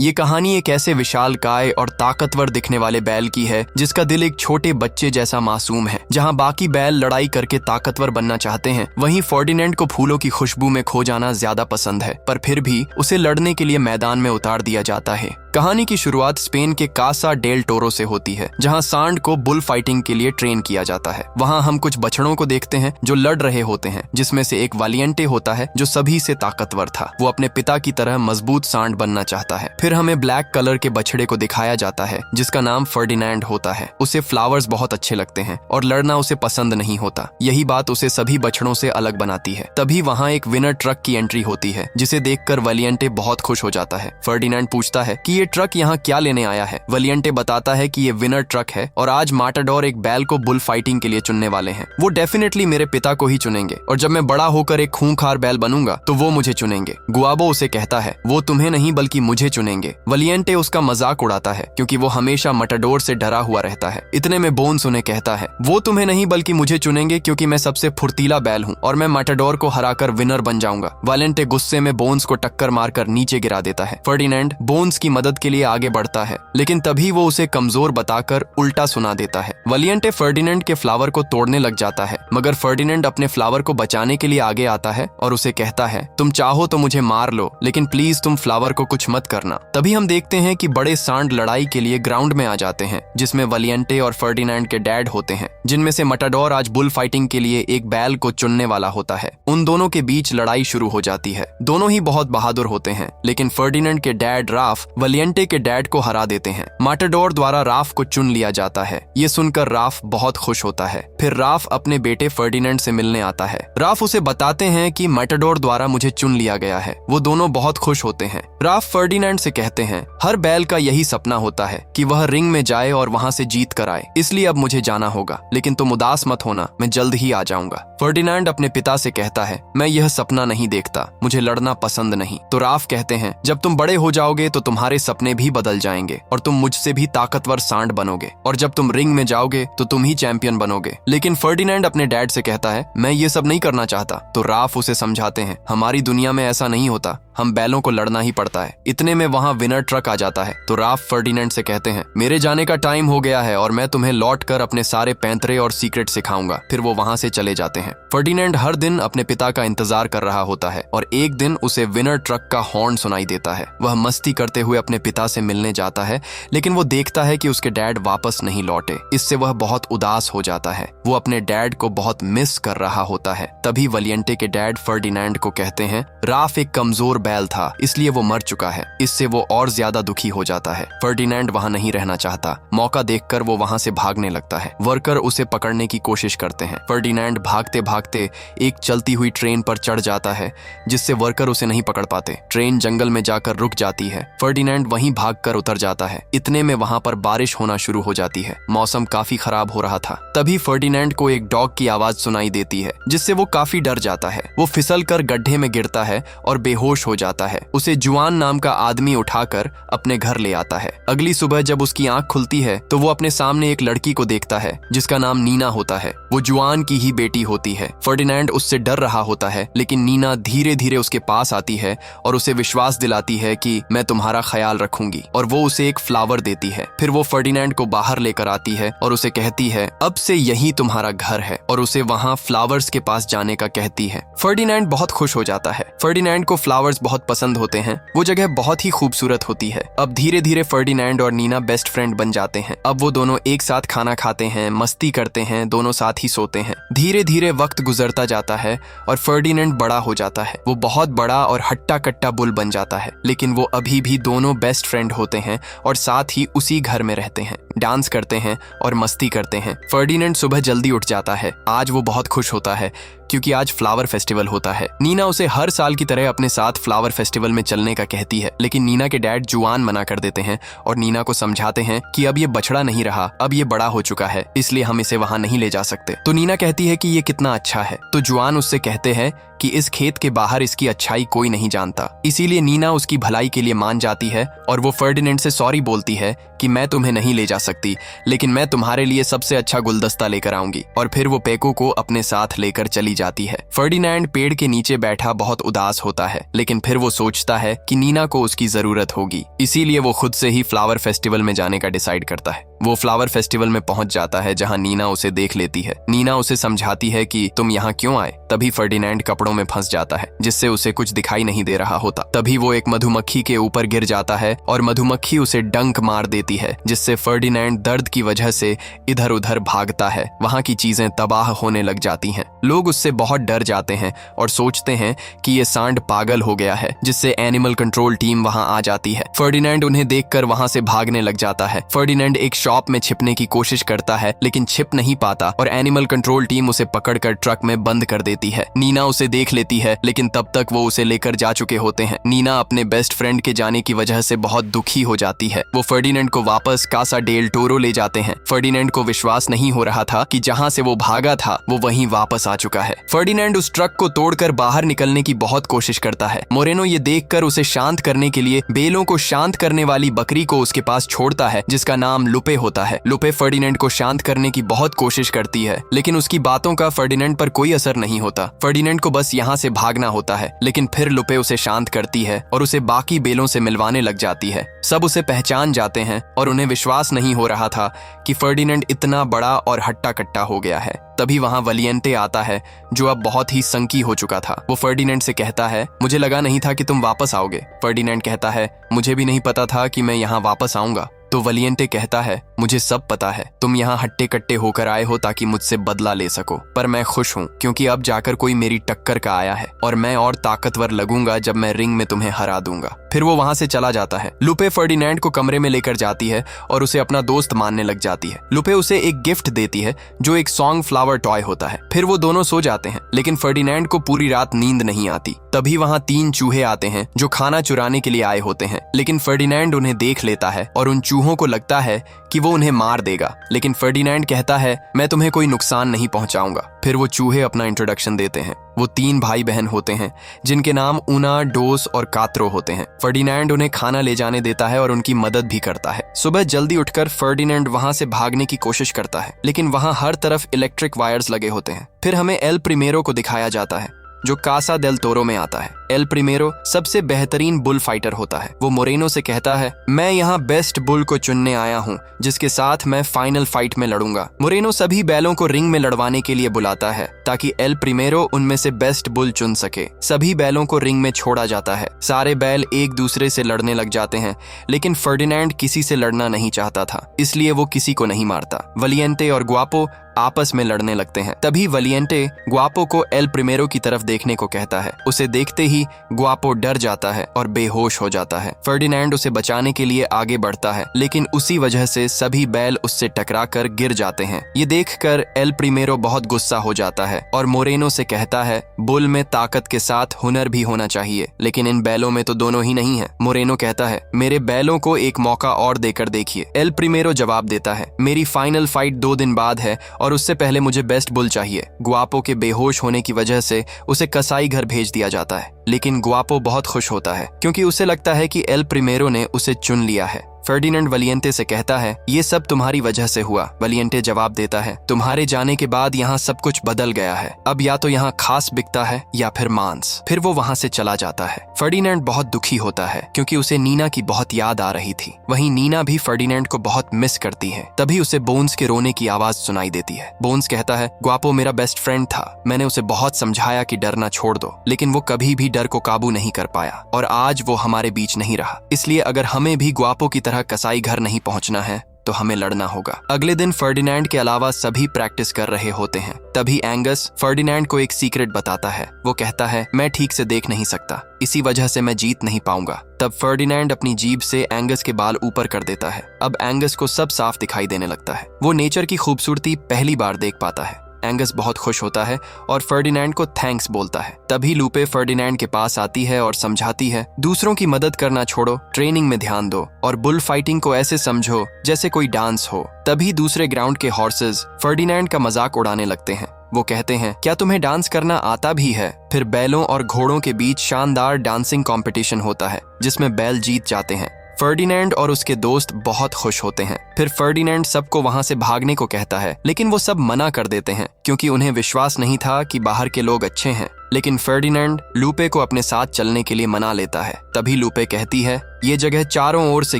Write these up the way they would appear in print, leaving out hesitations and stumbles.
ये कहानी एक ऐसे विशालकाय और ताकतवर दिखने वाले बैल की है जिसका दिल एक छोटे बच्चे जैसा मासूम है। जहाँ बाकी बैल लड़ाई करके ताकतवर बनना चाहते हैं, वहीं फर्डिनेंड को फूलों की खुशबू में खो जाना ज्यादा पसंद है, पर फिर भी उसे लड़ने के लिए मैदान में उतार दिया जाता है। कहानी की शुरुआत स्पेन के कासा डेल टोरो से होती है, जहां सांड को बुल फाइटिंग के लिए ट्रेन किया जाता है। वहां हम कुछ बछड़ों को देखते हैं जो लड़ रहे होते हैं, जिसमें से एक वालिएंटे होता है जो सभी से ताकतवर था। वो अपने पिता की तरह मजबूत सांड बनना चाहता है। फिर हमें ब्लैक कलर के बछड़े को दिखाया जाता है जिसका नाम फर्डिनेंड होता है। उसे फ्लावर्स बहुत अच्छे लगते हैं और लड़ना उसे पसंद नहीं होता। यही बात उसे सभी बछड़ों से अलग बनाती है। तभी वहाँ एक विनर ट्रक की एंट्री होती है, जिसे देखकर वालिएंटे बहुत खुश हो जाता है। फर्डिनेंड पूछता है कि ये ट्रक यहाँ क्या लेने आया है। वालिएंटे बताता है कि ये विनर ट्रक है और आज माटाडोर एक बैल को बुल फाइटिंग के लिए चुनने वाले हैं। वो डेफिनेटली मेरे पिता को ही चुनेंगे और जब मैं बड़ा होकर एक खूंखार बैल बनूंगा तो वो मुझे चुनेंगे। गुआबो उसे कहता है वो तुम्हें नहीं बल्कि मुझे चुनेंगे। वालिएंटे उसका मजाक उड़ाता है क्योंकि वो हमेशा माटाडोर से डरा हुआ रहता है। इतने में बोन्स उन्हें कहता है वो तुम्हें नहीं बल्कि मुझे चुनेंगे क्योंकि मैं सबसे फुर्तीला बैल हूँ और मैं माटाडोर को हराकर विनर बन जाऊंगा। वालिएंटे गुस्से में बोन्स को टक्कर मारकर नीचे गिरा देता है। फर्डिनेंड बोन्स की मदद के लिए आगे बढ़ता है, लेकिन तभी वो उसे कमजोर बताकर उल्टा सुना देता है। वालिएंटे फर्डिनेंड के फ्लावर को तोड़ने लग जाता है, मगर फर्डिनेंड अपने फ्लावर को बचाने के लिए आगे आता है और उसे कहता है तुम चाहो तो मुझे मार लो, लेकिन प्लीज तुम फ्लावर को कुछ मत करना। तभी हम देखते हैं कि बड़े सांड लड़ाई के लिए ग्राउंड में आ जाते हैं, जिसमें वालिएंटे और फर्डिनेंड के डैड होते हैं, जिनमें से माटाडोर आज बुल फाइटिंग के लिए एक बैल को चुनने वाला होता है। उन दोनों के बीच लड़ाई शुरू हो जाती है। दोनों ही बहुत बहादुर होते हैं, लेकिन फर्डिनेंड के डैड राफ वालिएंटे के डैड को हरा देते हैं। माटाडोर द्वारा राफ को चुन लिया जाता है। ये सुनकर राफ बहुत खुश होता है। फिर राफ अपने बेटे फर्डिनेंड से मिलने आता है। राफ उसे बताते हैं कि माटाडोर द्वारा मुझे चुन लिया गया है। वो दोनों बहुत खुश होते हैं। राफ फर्डिनेंड से कहते हैं हर बैल का यही सपना होता है कि वह रिंग में जाए और वहां से जीत कर आए, इसलिए अब मुझे जाना होगा, लेकिन तुम उदास मत होना, मैं जल्द ही आ जाऊंगा। फर्डिनेंड अपने पिता से कहता है मैं यह सपना नहीं देखता, मुझे लड़ना पसंद नहीं। तो राफ कहते हैं जब तुम बड़े हो जाओगे तो तुम्हारे सपने भी बदल जाएंगे और तुम मुझसे भी ताकतवर सांड बनोगे, और जब तुम रिंग में जाओगे तो तुम ही चैंपियन बनोगे। लेकिन फर्डिनेंड अपने डैड से कहता है मैं ये सब नहीं करना चाहता। तो राफ उसे समझाते हैं हमारी दुनिया में ऐसा नहीं होता, हम बैलों को लड़ना ही पड़ता है। इतने में वहाँ विनर ट्रक आ जाता है। तो राफ फर्डिनेंड से कहते हैं मेरे जाने का टाइम हो गया है और मैं तुम्हें लौट कर अपने सारे पैंतरे और सीक्रेट सिखाऊंगा। फिर वो वहाँ से चले जाते हैं। फर्डिनेंड हर दिन अपने पिता का इंतजार कर रहा होता है और एक दिन उसे विनर ट्रक का हॉर्न सुनाई देता है। वह मस्ती करते हुए अपने पिता से मिलने जाता है, लेकिन वो देखता है कि उसके डैड वापस नहीं लौटे। इससे वह बहुत उदास हो जाता है। वो अपने डैड को बहुत मिस कर रहा होता है। तभी वालिएंटे के डैड फर्डिनेंड को कहते हैं राफ एक कमजोर बैल था, इसलिए वो मर चुका है। इससे वो और ज्यादा दुखी हो जाता है। फर्डिनेंड वहां नहीं रहना चाहता। मौका देखकर वो वहां से भागने लगता है। वर्कर उसे पकड़ने की कोशिश करते हैं। फर्डिनेंड भागते भागते एक चलती हुई ट्रेन पर चढ़ जाता है, जिससे वर्कर उसे नहीं पकड़ पाते। ट्रेन जंगल में जाकर रुक जाती है। फर्डिनेंड वहीं भागकर उतर जाता है। इतने में वहां पर बारिश होना शुरू हो जाती है। मौसम काफी खराब हो रहा था। तभी फर्डिनेंड को एक डॉग की आवाज सुनाई देती है, जिससे वो काफी डर जाता है। वो फिसल कर गड्ढे में गिरता है और बेहोश हो जाता है। उसे जुआन नाम का आदमी उठाकर अपने घर ले आता है। अगली सुबह जब उसकी आंख खुलती है तो वो अपने सामने एक लड़की को देखता है जिसका नाम नीना होता है। वो जुआन की ही बेटी होती है। फर्डिनेंड उससे डर रहा होता है, लेकिन नीना धीरे धीरे उसके पास आती है और उसे विश्वास दिलाती है कि मैं तुम्हारा ख्याल रखूंगी, और वो उसे एक फ्लावर देती है। फिर वो फर्डिनेंड को बाहर लेकर आती है और उसे कहती है अब से यही तुम्हारा घर है, और उसे वहाँ फ्लावर्स के पास जाने का कहती है। फर्डिनेंड बहुत खुश हो जाता है। फर्डिनेंड को फ्लावर्स बहुत पसंद होते हैं। वो जगह बहुत ही खूबसूरत होती है। अब धीरे धीरे फर्डिनेंड और नीना बेस्ट फ्रेंड बन जाते हैं। अब वो दोनों एक साथ खाना खाते हैं, मस्ती करते हैं, दोनों साथ ही सोते हैं। धीरे धीरे वक्त गुजरता जाता है और फर्डिनेंड बड़ा हो जाता है। वो बहुत बड़ा और हट्टा कट्टा बुल बन जाता है, लेकिन वो अभी भी दोनों बेस्ट फ्रेंड होते हैं और साथ ही उसी घर में रहते हैं, डांस करते हैं और मस्ती करते हैं। फर्डिनेंड सुबह जल्दी उठ जाता है। आज वो बहुत खुश होता है क्योंकि आज फ्लावर फेस्टिवल होता है। नीना उसे हर साल की तरह अपने साथ फ्लावर फेस्टिवल में चलने का कहती है, लेकिन नीना के डैड जुआन मना कर देते हैं और नीना को समझाते हैं कि अब ये बछड़ा नहीं रहा, अब ये बड़ा हो चुका है, इसलिए हम इसे वहां नहीं ले जा सकते। तो नीना कहती है कि ये कितना अच्छा है। तो जुआन उससे कहते हैं कि इस खेत के बाहर इसकी अच्छाई कोई नहीं जानता। इसीलिए नीना उसकी भलाई के लिए मान जाती है और वो फर्डिनेंड से सॉरी बोलती है कि मैं तुम्हें नहीं ले जा सकती, लेकिन मैं तुम्हारे लिए सबसे अच्छा गुलदस्ता लेकर आऊंगी। और फिर वो पेको को अपने साथ लेकर चली जाती है। फर्डिनैंड पेड़ के नीचे बैठा बहुत उदास होता है, लेकिन फिर वो सोचता है कि नीना को उसकी जरूरत होगी, इसीलिए वो खुद से ही फ्लावर फेस्टिवल में जाने का डिसाइड करता है। वो फ्लावर फेस्टिवल में पहुंच जाता है, जहां नीना उसे देख लेती है। नीना उसे समझाती है कि तुम यहाँ क्यों आए। तभी फर्डिनैंड कपड़ों में फंस जाता है, जिससे उसे कुछ दिखाई नहीं दे रहा होता। तभी वो एक मधुमक्खी के ऊपर गिर जाता है और मधुमक्खी उसे डंक मार देती है, जिससे फर्डिनैंड दर्द की वजह से इधर उधर भागता है। वहां की चीजें तबाह होने लग जाती हैं। लोग उससे बहुत डर जाते हैं और सोचते हैं कि ये सांड पागल हो गया है, जिससे एनिमल कंट्रोल टीम वहां आ जाती है। फर्डिनैंड उन्हें देखकर वहां से भागने लग जाता है। फर्डिनैंड एक शॉप में छिपने की कोशिश करता है, लेकिन छिप नहीं पाता और एनिमल कंट्रोल टीम उसे पकड़कर ट्रक में बंद कर देती है। नीना उसे देख लेती है, लेकिन तब तक वो उसे लेकर जा चुके होते हैं। नीना अपने बेस्ट फ्रेंड के जाने की वजह से बहुत दुखी हो जाती है। वो फर्डिनैंड को वापस कासा डेल टोरो ले जाते हैं। फर्डिनैंड को विश्वास नहीं हो रहा था कि जहां से वो भागा था वो वहीं वापस आ चुका है। फर्डिनैंड उस ट्रक को तोड़कर बाहर निकलने की बहुत कोशिश करता है। मोरेनो ये देखकर उसे शांत करने के लिए बेलों को शांत करने वाली बकरी को उसके पास छोड़ता है, जिसका नाम लुपे होता है। लुपे फर्डिनैंड को शांत करने की बहुत कोशिश करती है, लेकिन उसकी बातों का फर्डिनैंड पर कोई असर नहीं होता। फर्डिनैंड को बस यहाँ से भागना होता है, लेकिन फिर लुपे उसे शांत करती है और उसे बाकी बेलों से मिलवाने लग जाती है। सब उसे पहचान जाते हैं और उन्हें विश्वास नहीं हो रहा था कि फर्डिनैंड इतना बड़ा और हट्टा कट्टा हो गया है। तभी वहां वलिएंटे आता है, जो अब बहुत ही संकी हो चुका था। वो फर्डिनैंड से कहता है, मुझे लगा नहीं था कि तुम वापस आओगे। फर्डिनैंड कहता है, मुझे भी नहीं पता था कि मैं यहाँ वापस आऊंगा। तो वलिएंटे कहता है, मुझे सब पता है, तुम यहाँ हट्टे कट्टे होकर आए हो ताकि मुझसे बदला ले सको, पर मैं खुश हूँ क्योंकि अब जाकर कोई मेरी टक्कर का आया है और मैं और ताकतवर लगूंगा जब मैं रिंग में तुम्हें हरा दूंगा। फिर वो वहां से चला जाता है। लुपे फर्डिनैंड को कमरे में लेकर जाती है और उसे अपना दोस्त मानने लग जाती है। लुपे उसे एक गिफ्ट देती है, जो एक सॉन्ग फ्लावर टॉय होता है। फिर वो दोनों सो जाते हैं, लेकिन फर्डिनैंड को पूरी रात नींद नहीं आती। तभी वहां 3 चूहे आते हैं जो खाना चुराने के लिए आए होते हैं, लेकिन फर्डिनैंड उन्हें देख लेता है और उन चूहों को लगता है कि वो उन्हें मार देगा, लेकिन फर्डिनैंड कहता है, मैं तुम्हें कोई नुकसान नहीं पहुंचाऊंगा। फिर वो चूहे अपना इंट्रोडक्शन देते हैं। वो 3 भाई बहन होते हैं, जिनके नाम ऊना, डोस और कात्रो होते हैं। फर्डिनैंड उन्हें खाना ले जाने देता है और उनकी मदद भी करता है। सुबह जल्दी उठकर फर्डिनैंड वहां से भागने की कोशिश करता है, लेकिन वहां हर तरफ इलेक्ट्रिक वायर्स लगे होते हैं। फिर हमें एल प्रीमेरो को दिखाया जाता है, जो कासा डेल टोरो में आता है। एल प्रीमेरो सबसे बेहतरीन बुल फाइटर होता है। वो मोरेनो से कहता है, मैं यहाँ बेस्ट बुल को चुनने आया हूँ, जिसके साथ मैं फाइनल फाइट में लड़ूंगा। मोरेनो सभी बैलों को रिंग में लड़वाने के लिए बुलाता है, ताकि एल प्रीमेरो उनमें से बेस्ट बुल चुन सके। सभी बैलों को रिंग में छोड़ा जाता है। सारे बैल एक दूसरे से लड़ने लग जाते हैं, लेकिन फर्डिनैंड किसी से लड़ना नहीं चाहता था, इसलिए वो किसी को नहीं मारता। वलिएंटे और ग्वापो आपस में लड़ने लगते हैं। तभी वलिएंटे ग्वापो को एल प्रीमेरो की तरफ देखने को कहता है। उसे देखते ही ग्वापो डर जाता है और बेहोश हो जाता है। फर्डिनैंड उसे बचाने के लिए आगे बढ़ता है, लेकिन उसी वजह से सभी बैल उससे टकराकर गिर जाते हैं। ये देखकर एल प्रीमेरो बहुत गुस्सा हो जाता है और मोरेनो से कहता है, बुल में ताकत के साथ हुनर भी होना चाहिए, लेकिन इन बैलों में तो दोनों ही नहीं है। मोरेनो कहता है, मेरे बैलों को एक मौका और देकर देखिए। एल प्रीमेरो जवाब देता है, मेरी फाइनल फाइट 2 दिन बाद है और उससे पहले मुझे बेस्ट बुल चाहिए। ग्वापो के बेहोश होने की वजह से उसे कसाई घर भेज दिया जाता है, लेकिन ग्वापो बहुत खुश होता है क्योंकि उसे लगता है कि एल प्रीमेरो ने उसे चुन लिया है। फर्डिनैंड वलिएंटे से कहता है, ये सब तुम्हारी वजह से हुआ। वलिएंटे जवाब देता है, तुम्हारे जाने के बाद यहाँ सब कुछ बदल गया है। अब या तो यहाँ खास बिकता है या फिर मांस। फिर वो वहाँ से चला जाता है। फर्डिनैंड बहुत दुखी होता है क्योंकि उसे नीना की बहुत याद आ रही थी। वहीं नीना भी फर्डिनैंड को बहुत मिस करती है। तभी उसे बोन्स के रोने की आवाज सुनाई देती है। बोन्स कहता है, ग्वापो मेरा बेस्ट फ्रेंड था। मैंने उसे बहुत समझाया कि डरना छोड़ दो, लेकिन वो कभी भी डर को काबू नहीं कर पाया और आज वो हमारे बीच नहीं रहा। इसलिए अगर हमें भी ग्वापो की तरह कसाई घर नहीं पहुंचना है तो हमें लड़ना होगा। अगले दिन फर्डिनैंड के अलावा सभी प्रैक्टिस कर रहे होते हैं। तभी एंगस फर्डिनैंड को एक सीक्रेट बताता है। वो कहता है, मैं ठीक से देख नहीं सकता, इसी वजह से मैं जीत नहीं पाऊंगा। तब फर्डिनैंड अपनी जीभ से एंगस के बाल ऊपर कर देता है। अब एंगस को सब साफ दिखाई देने लगता है। वो नेचर की खूबसूरती पहली बार देख पाता है। एंगस बहुत खुश होता है और फर्डिनैंड को थैंक्स बोलता है। तभी लूपे फर्डिनैंड के पास आती है और समझाती है, दूसरों की मदद करना छोड़ो, ट्रेनिंग में ध्यान दो और बुल फाइटिंग को ऐसे समझो जैसे कोई डांस हो। तभी दूसरे ग्राउंड के हॉर्सेस फर्डिनैंड का मजाक उड़ाने लगते हैं। वो कहते हैं, क्या तुम्हें डांस करना आता भी है? फिर बैलों और घोड़ों के बीच शानदार डांसिंग कंपटीशन होता है, जिसमें बैल जीत जाते हैं। फर्डिनेंड और उसके दोस्त बहुत खुश होते हैं। फिर फर्डिनेंड सबको वहां से भागने को कहता है, लेकिन वो सब मना कर देते हैं क्योंकि उन्हें विश्वास नहीं था कि बाहर के लोग अच्छे हैं। लेकिन फर्डिनेंड लूपे को अपने साथ चलने के लिए मना लेता है। तभी लूपे कहती है, ये जगह चारों ओर से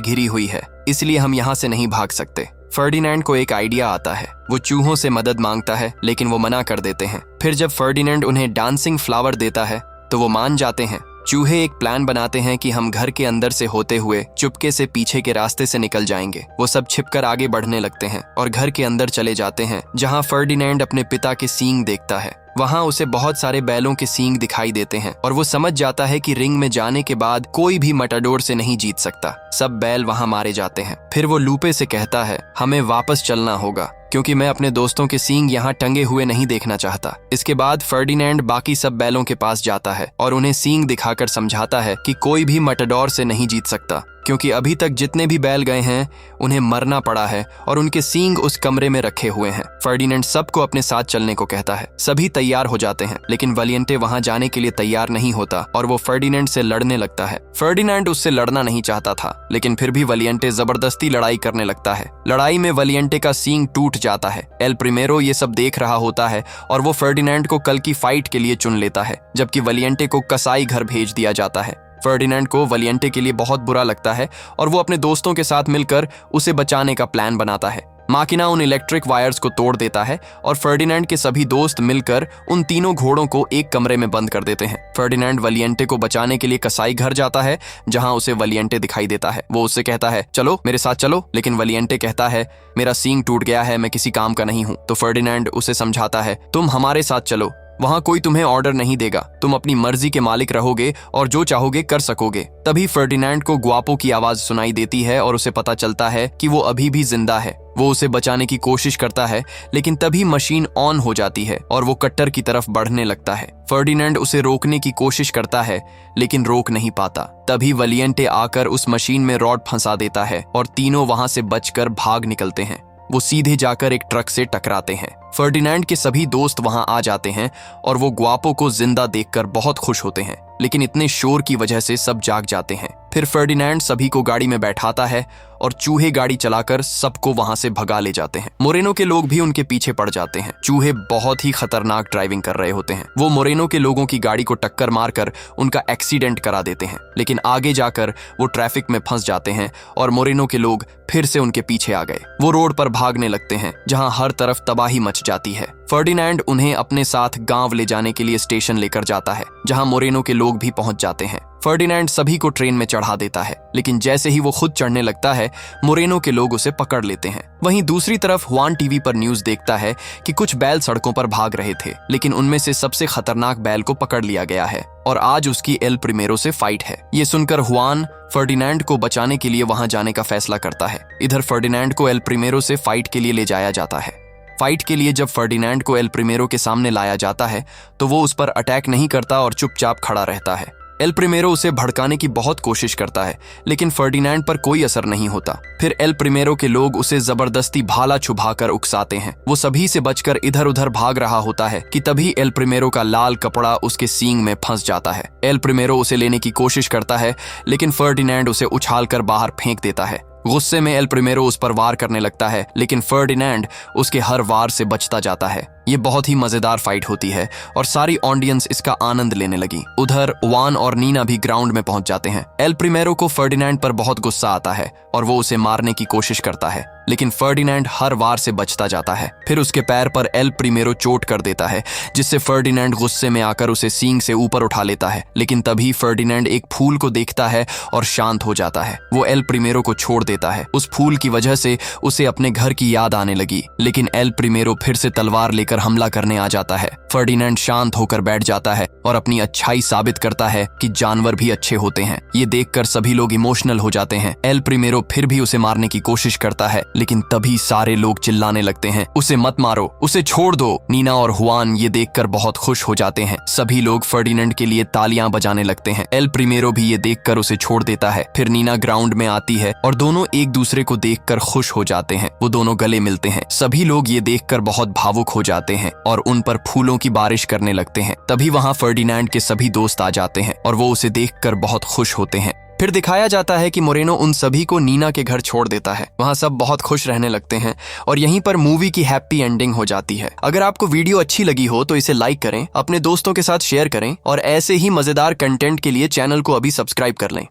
घिरी हुई है, इसलिए हम यहाँ से नहीं भाग सकते। फर्डिनेंड को एक आइडिया आता है। वो चूहों से मदद मांगता है, लेकिन वो मना कर देते हैं। फिर जब फर्डिनेंड उन्हें डांसिंग फ्लावर देता है तो वो मान जाते हैं। चूहे एक प्लान बनाते हैं कि हम घर के अंदर से होते हुए चुपके से पीछे के रास्ते से निकल जाएंगे। वो सब छिपकर आगे बढ़ने लगते हैं और घर के अंदर चले जाते हैं, जहां फर्डिनेंड अपने पिता के सींग देखता है। वहां उसे बहुत सारे बैलों के सींग दिखाई देते हैं और वो समझ जाता है कि रिंग में जाने के बाद कोई भी मटाडोर से नहीं जीत सकता। सब बैल वहां मारे जाते हैं। फिर वो लूपे से कहता है, हमें वापस चलना होगा क्योंकि मैं अपने दोस्तों के सींग यहाँ टंगे हुए नहीं देखना चाहता। इसके बाद फर्डिनेंड बाकी सब बैलों के पास जाता है और उन्हें सींग दिखाकर समझाता है कि कोई भी मटाडोर से नहीं जीत सकता, क्योंकि अभी तक जितने भी बैल गए हैं उन्हें मरना पड़ा है और उनके सींग उस कमरे में रखे हुए हैं। फर्डिनेंड सबको अपने साथ चलने को कहता है। सभी तैयार हो जाते हैं, लेकिन वलिएंटे वहां जाने के लिए तैयार नहीं होता और वो फर्डिनेंड से लड़ने लगता है। फर्डिनेंड उससे लड़ना नहीं चाहता था, लेकिन फिर भी वलिएंटे जबरदस्ती लड़ाई करने लगता है। लड़ाई में वलिएंटे का सींग टूट जाता है। एल प्रिमेरो ये सब देख रहा होता है और वो फर्डिनेंड को कल की फाइट के लिए चुन लेता है, जबकि वलिएंटे को कसाई घर भेज दिया जाता है। फर्डिनेंड को वलिएंटे के लिए बहुत बुरा लगता है और वो अपने दोस्तों के साथ मिलकर उसे बचाने का प्लान बनाता है। माकिना उन इलेक्ट्रिक वायर्स को तोड़ देता है और फर्डिनेंड के सभी दोस्त मिलकर उन तीनों घोड़ों को एक कमरे में बंद कर देते हैं। फर्डिनेंड वलिएंटे को बचाने के लिए कसाई घर जाता है, जहां उसे वलिएंटे दिखाई देता है। वो उससे कहता है, चलो मेरे साथ चलो, लेकिन वलिएंटे कहता है, मेरा सींग टूट गया है, मैं किसी काम का नहीं हूं। तो फर्डिनेंड उसे समझाता है, तुम हमारे साथ चलो, वहां कोई तुम्हें ऑर्डर नहीं देगा, तुम अपनी मर्जी के मालिक रहोगे और जो चाहोगे कर सकोगे। तभी फर्डिनेंड को ग्वापो की आवाज सुनाई देती है और उसे पता चलता है कि वो अभी भी जिंदा है। वो उसे बचाने की कोशिश करता है, लेकिन तभी मशीन ऑन हो जाती है और वो कट्टर की तरफ बढ़ने लगता है। फर्डिनेंड उसे रोकने की कोशिश करता है, लेकिन रोक नहीं पाता। तभी वलिएंटे आकर उस मशीन में रॉड फंसा देता है और तीनों वहां से बचकर भाग निकलते हैं। वो सीधे जाकर एक ट्रक से टकराते हैं। फर्डिनेंड के सभी दोस्त वहां आ जाते हैं और वो ग्वापो को जिंदा देखकर बहुत खुश होते हैं, लेकिन इतने शोर की वजह से सब जाग जाते हैं। फिर फर्डिनेंड सभी को गाड़ी में बैठाता है और चूहे गाड़ी चलाकर सबको वहां से भगा ले जाते हैं। मोरेनो के लोग भी उनके पीछे पड़ जाते हैं। चूहे बहुत ही खतरनाक ड्राइविंग कर रहे होते हैं। वो मोरेनो के लोगों की गाड़ी को टक्कर मारकर उनका एक्सीडेंट करा देते हैं, लेकिन आगे जाकर वो ट्रैफिक में फंस जाते हैं और मोरेनो के लोग फिर से उनके पीछे आ गए। वो रोड पर भागने लगते हैं, जहां हर तरफ तबाही मच जाती है। फर्डिनेंड उन्हें अपने साथ गांव ले जाने के लिए स्टेशन लेकर जाता है, जहां मोरेनो के लोग भी पहुंच जाते हैं। फर्डिनेंड सभी को ट्रेन में चढ़ा देता है, लेकिन जैसे ही वो खुद चढ़ने लगता है, मोरेनो के लोग उसे पकड़ लेते हैं। वहीं दूसरी तरफ हुआन टीवी पर न्यूज देखता है कि कुछ बैल सड़कों पर भाग रहे थे, लेकिन उनमें से सबसे खतरनाक बैल को पकड़ लिया गया है और आज उसकी एल प्रिमेरो से फाइट है। ये सुनकर हुआन फर्डिनेंड को बचाने के लिए वहां जाने का फैसला करता है। इधर फर्डिनेंड को एल प्रिमेरो से फाइट के लिए ले जाया जाता है। फाइट के लिए जब फर्डिनेंड को एल प्रिमेरो के सामने लाया जाता है तो वो उस पर अटैक नहीं करता और चुपचाप खड़ा रहता है। एल प्रिमेरो उसे भड़काने की बहुत कोशिश करता है, लेकिन फर्डिनेंड पर कोई असर नहीं होता। फिर एल प्रिमेरो के लोग उसे जबरदस्ती भाला छुपाकर उकसाते हैं। वो सभी से बचकर इधर उधर भाग रहा होता है कि तभी एल प्रिमेरो का लाल कपड़ा उसके सींग में फंस जाता है। एल प्रिमेरो उसे लेने की कोशिश करता है, लेकिन फर्डिनेंड उसे उछालकर बाहर फेंक देता है। गुस्से में एल प्रिमेरो उस पर वार करने लगता है, लेकिन फर्डिनेंड उसके हर वार से बचता जाता है। ये बहुत ही मजेदार फाइट होती है और सारी ऑडियंस इसका आनंद लेने लगी। उधर वान और नीना भी ग्राउंड में पहुंच जाते हैं। एल प्रिमेरो को फर्डिनेंड पर बहुत गुस्सा आता है और वो उसे मारने की कोशिश करता है, लेकिन फर्डिनेंड हर वार से बचता जाता है। फिर उसके पैर पर एल प्रिमेरो चोट कर देता है, जिससे फर्डिनेंड गुस्से में आकर उसे सींग से ऊपर उठा लेता है। लेकिन तभी फर्डिनेंड एक फूल को देखता है और शांत हो जाता है। वो एल प्रिमेरो को छोड़ देता है। उस फूल की वजह से उसे अपने घर की याद आने लगी, लेकिन एल प्रिमेरो फिर से तलवार लेकर हमला करने आ जाता है। फर्डिनेंड शांत होकर बैठ जाता है और अपनी अच्छाई साबित करता है कि जानवर भी अच्छे होते हैं। ये देखकर सभी लोग इमोशनल हो जाते हैं। एल प्रिमेरो फिर भी उसे मारने की कोशिश करता है, लेकिन तभी सारे लोग चिल्लाने लगते हैं, उसे मत मारो, उसे छोड़ दो। नीना और हुआन ये देखकर बहुत खुश हो जाते हैं। सभी लोग फर्डिनेंड के लिए तालियां बजाने लगते हैं। एल प्रिमेरो भी ये देखकर उसे छोड़ देता है। फिर नीना ग्राउंड में आती है और दोनों एक दूसरे को देखकर खुश हो जाते हैं। वो दोनों गले मिलते हैं। सभी लोग ये देखकर बहुत भावुक हो जाते हैं और उन पर फूलों की बारिश करने लगते हैं। तभी वहां फर्डिनेंड के सभी दोस्त आ जाते हैं और वो उसे देखकर बहुत खुश होते हैं। फिर दिखाया जाता है कि मोरेनो उन सभी को नीना के घर छोड़ देता है। वहाँ सब बहुत खुश रहने लगते हैं और यहीं पर मूवी की हैप्पी एंडिंग हो जाती है। अगर आपको वीडियो अच्छी लगी हो तो इसे लाइक करें, अपने दोस्तों के साथ शेयर करें और ऐसे ही मजेदार कंटेंट के लिए चैनल को अभी सब्सक्राइब कर लें।